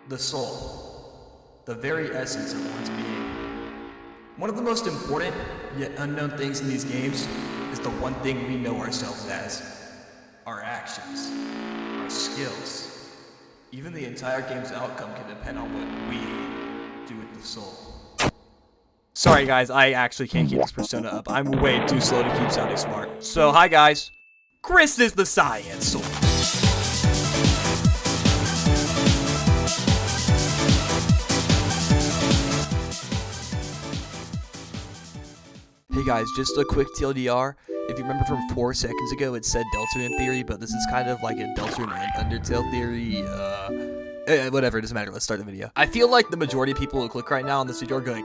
the soul, the very essence of one's being. One of the most important, yet unknown things in these games is the one thing we know ourselves as. Our actions, our skills. Even the entire game's outcome can depend on what we do with the soul. Sorry guys, I actually can't keep this persona up. I'm way too slow to keep sounding smart. So hi guys, KRIS is the CYAN soul. Hey guys, just a quick TLDR. If you remember from 4 seconds ago, it said Deltarune theory, but this is kind of like a Deltarune and Undertale theory, whatever, it doesn't matter, let's start the video. I feel like the majority of people who click right now on this video are going,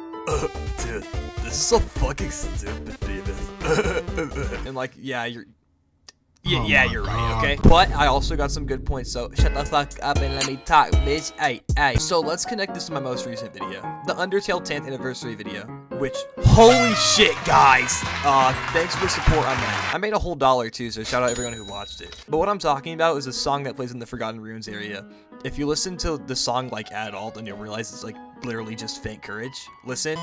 dude, this is so fucking stupid, dude. And like, yeah, you're right, okay? But I also got some good points, so shut the fuck up and let me talk, bitch. Ay. So let's connect this to my most recent video, the Undertale 10th anniversary video, which, holy shit, guys! Thanks for the support on that. I made a whole $1 too, so shout out everyone who watched it. But what I'm talking about is a song that plays in the Forgotten Ruins area. If you listen to the song like at all, then you'll realize it's like literally just faint courage. Listen.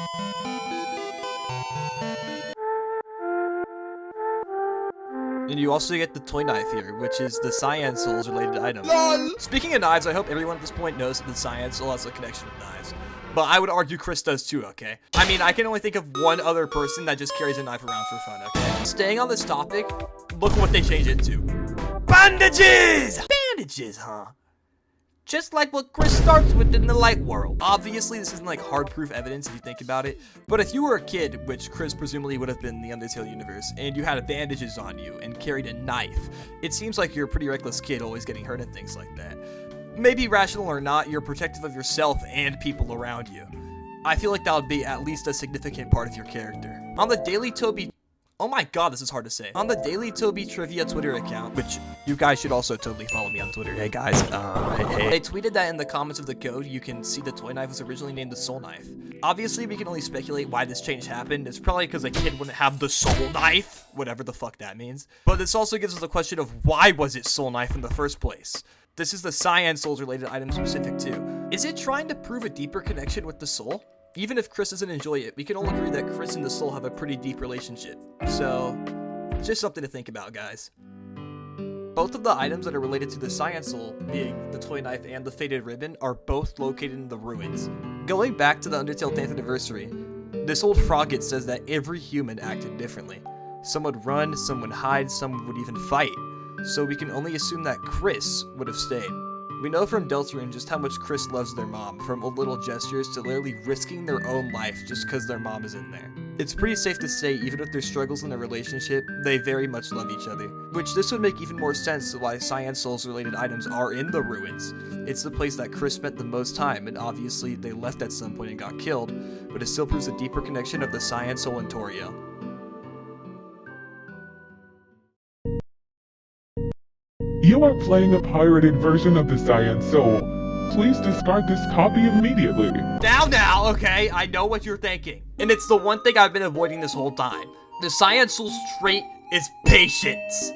And you also get the toy knife here, which is the CYAN Soul's related item. LOL! Speaking of knives, I hope everyone at this point knows that the CYAN Soul has a connection with knives. But I would argue KRIS does too, okay? I mean, I can only think of one other person that just carries a knife around for fun, okay? Staying on this topic, look what they changed it to. Bandages! Bandages, huh? Just like what KRIS starts with in the light world. Obviously, this isn't like hard proof evidence if you think about it, but if you were a kid, which KRIS presumably would have been in the Undertale universe, and you had bandages on you and carried a knife, it seems like you're a pretty reckless kid always getting hurt and things like that. Maybe rational or not, you're protective of yourself and people around you. I feel like that would be at least a significant part of your character. On the Daily Toby... Oh my god, this is hard to say. On the Daily Toby Trivia Twitter account, which you guys should also totally follow me on Twitter. Hey guys, hey. They tweeted that in the comments of the code, you can see the toy knife was originally named the Soul Knife. Obviously, we can only speculate why this change happened. It's probably because a kid wouldn't have the Soul Knife, whatever the fuck that means. But this also gives us a question of why was it Soul Knife in the first place? This is the CYAN Soul's related item specific too. Is it trying to prove a deeper connection with the soul? Even if KRIS doesn't enjoy it, we can all agree that KRIS and the soul have a pretty deep relationship. So, just something to think about, guys. Both of the items that are related to the CYAN Soul, being the toy knife and the faded ribbon, are both located in the ruins. Going back to the Undertale 10th anniversary, this old frogget says that every human acted differently. Some would run, some would hide, some would even fight. So we can only assume that KRIS would have stayed. We know from Deltarune just how much KRIS loves their mom, from little gestures to literally risking their own life just because their mom is in there. It's pretty safe to say, even with their struggles in their relationship, they very much love each other. Which this would make even more sense to why CYAN Soul's related items are in the ruins. It's the place that KRIS spent the most time, and obviously they left at some point and got killed, but it still proves a deeper connection of the CYAN Soul and Toriel. You are playing a pirated version of the CYAN Soul. Please discard this copy immediately. Now, okay, I know what you're thinking. And it's the one thing I've been avoiding this whole time. The CYAN Soul's trait is patience.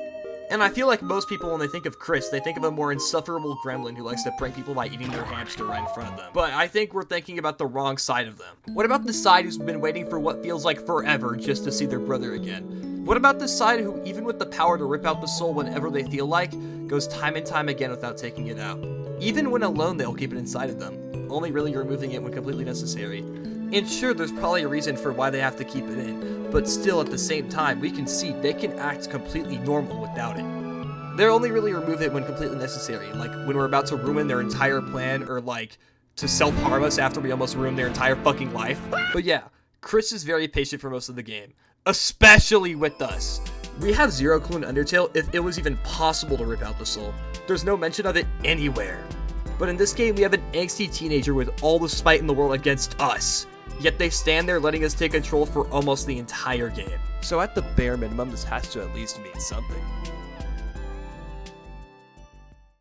And I feel like most people, when they think of KRIS, they think of a more insufferable gremlin who likes to prank people by eating their hamster right in front of them. But I think we're thinking about the wrong side of them. What about the side who's been waiting for what feels like forever just to see their brother again? What about the side who, even with the power to rip out the soul whenever they feel like, goes time and time again without taking it out? Even when alone, they'll keep it inside of them, only really removing it when completely necessary. And sure, there's probably a reason for why they have to keep it in, but still at the same time, we can see they can act completely normal without it. They'll only really remove it when completely necessary, like when we're about to ruin their entire plan, or like, to self-harm us after we almost ruined their entire fucking life. But yeah, KRIS is very patient for most of the game. Especially with us. We have zero clue in Undertale if it was even possible to rip out the soul. There's no mention of it anywhere. But in this game, we have an angsty teenager with all the spite in the world against us. Yet they stand there letting us take control for almost the entire game. So at the bare minimum, this has to at least mean something.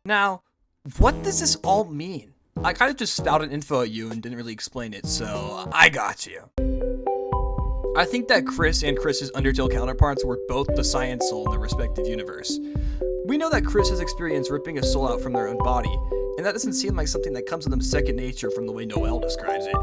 Now, what does this all mean? I kind of just spouted info at you and didn't really explain it, so I got you. I think that KRIS and KRIS's Undertale counterparts were both the CYAN Soul in their respective universe. We know that KRIS has experienced ripping a soul out from their own body, and that doesn't seem like something that comes to them second nature from the way Noelle describes it.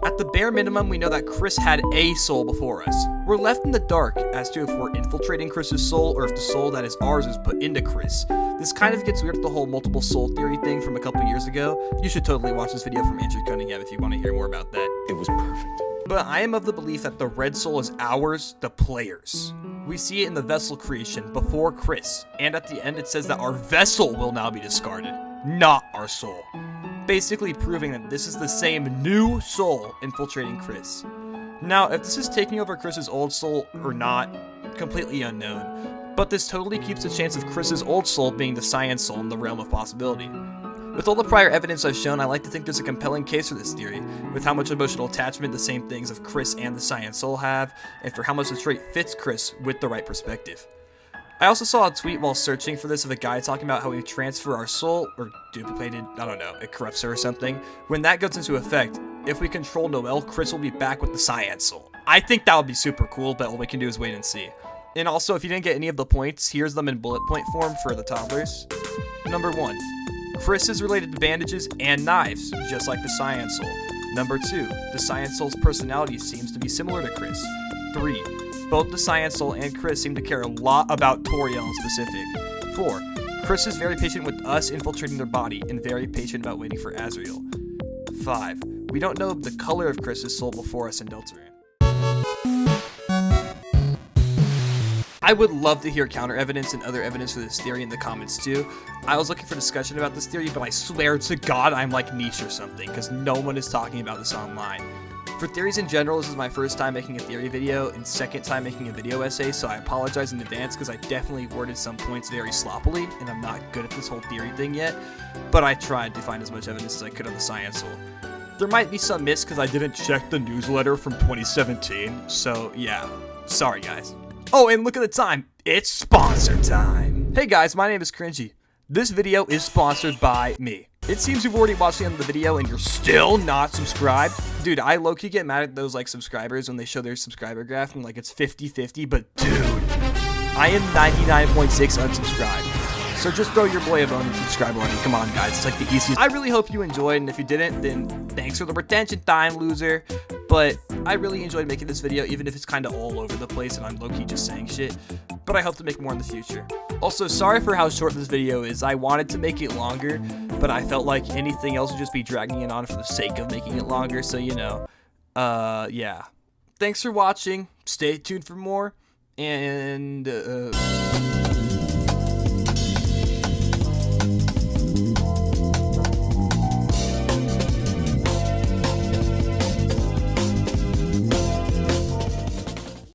At the bare minimum, we know that KRIS had a soul before us. We're left in the dark as to if we're infiltrating KRIS's soul or if the soul that is ours is put into KRIS. This kind of gets weird with the whole multiple soul theory thing from a couple years ago. You should totally watch this video from Andrew Cunningham if you want to hear more about that. It was perfect. But I am of the belief that the red soul is ours, the players. We see it in the vessel creation before KRIS, and at the end it says that our vessel will now be discarded, not our soul. Basically proving that this is the same new soul infiltrating KRIS. Now, if this is taking over KRIS's old soul or not, completely unknown, but this totally keeps the chance of KRIS's old soul being the CYAN soul in the realm of possibility. With all the prior evidence I've shown, I like to think there's a compelling case for this theory, with how much emotional attachment the same things of KRIS and the CYAN soul have, and for how much the trait fits KRIS with the right perspective. I also saw a tweet while searching for this of a guy talking about how we transfer our soul, or duplicated, I don't know, it corrupts her or something. When that goes into effect, if we control Noelle, KRIS will be back with the CYAN soul. I think that would be super cool, but all we can do is wait and see. And also, if you didn't get any of the points, here's them in bullet point form for the toddlers. Number 1. KRIS is related to bandages and knives, just like the CYAN soul. Number 2. The CYAN soul's personality seems to be similar to KRIS. 3. Both the CYAN soul and KRIS seem to care a lot about Toriel in specific. 4. KRIS is very patient with us infiltrating their body and very patient about waiting for Azrael. 5. We don't know the color of KRIS's soul before us in Deltarune. I would love to hear counter evidence and other evidence for this theory in the comments too. I was looking for discussion about this theory, but I swear to God I'm like niche or something, because no one is talking about this online. For theories in general, this is my first time making a theory video and second time making a video essay, so I apologize in advance because I definitely worded some points very sloppily, and I'm not good at this whole theory thing yet, but I tried to find as much evidence as I could on the CYAN soul. There might be some miss because I didn't check the newsletter from 2017, so yeah, sorry guys. Oh, and look at the time, it's sponsor time. Hey guys, my name is Cringy. This video is sponsored by me. It seems you've already watched the end of the video and you're still not subscribed. Dude, I low-key get mad at those like subscribers when they show their subscriber graph and like it's 50-50, but dude, I am 99.6 unsubscribed. So just throw your boy a bone and subscribe already. Come on guys, it's like the easiest. I really hope you enjoyed, and if you didn't, then thanks for the retention time, loser. But I really enjoyed making this video, even if it's kind of all over the place and I'm low-key just saying shit. But I hope to make more in the future. Also, sorry for how short this video is. I wanted to make it longer, but I felt like anything else would just be dragging it on for the sake of making it longer, so you know. Yeah. Thanks for watching. Stay tuned for more, and